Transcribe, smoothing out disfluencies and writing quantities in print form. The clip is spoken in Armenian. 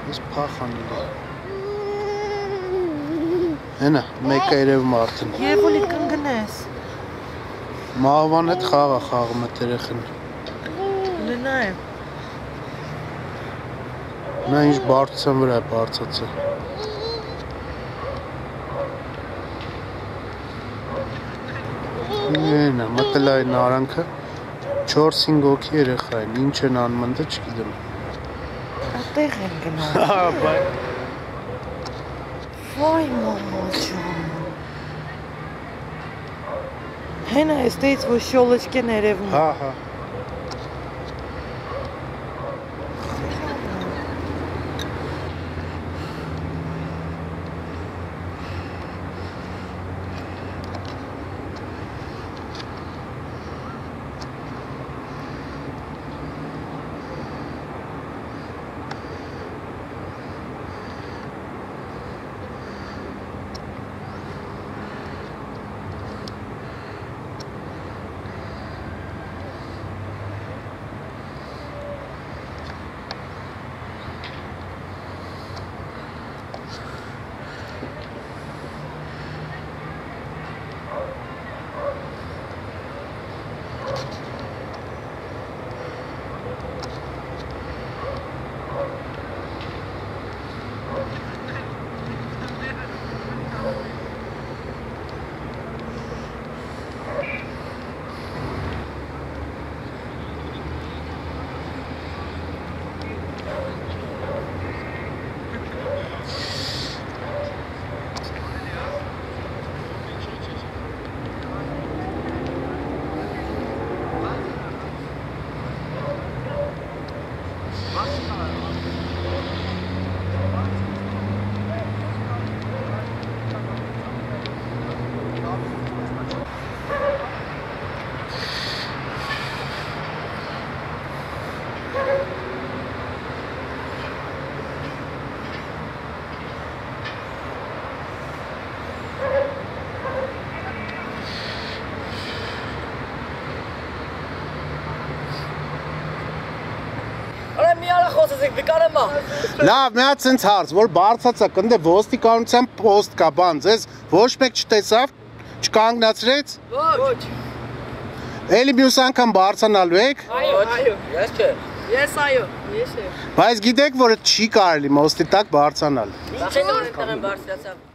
Ես փախանել է։ Հենա, մեկը երևում արդեն։ Երբ ուլի կընգնես։ Մահվան հետ խաղում է երեխան։ Լնայեմ։ Նա ինչ բարձրության վրա է բարձացել։ Հենա, մտել այն արանքը 4-5 հոգի երեխա են, ինչ են անում ընդ չգիտեմ։ Այդտեղ են գնալ։ Բայ։ Վայ մամա ջան։ Հենա էստեից որ շոլոչկեն երևում։ Հա։ Լավ, մի հատ սենց հարց, որ բարձացա կնդե ոստիկանության պոստ կա բան, ձեզ ոչ մեկ չտեսավ, չկանգնացրեց։ Ոչ։ Էլի մյուս անգամ բարձանալու եք։ Այո, ես չէ։ Ես այո, ես չէ։ Բայց գիտեք, որ չի կարելի մոստի տակ բարձանալ։ Ինչ որ բարձրացավ։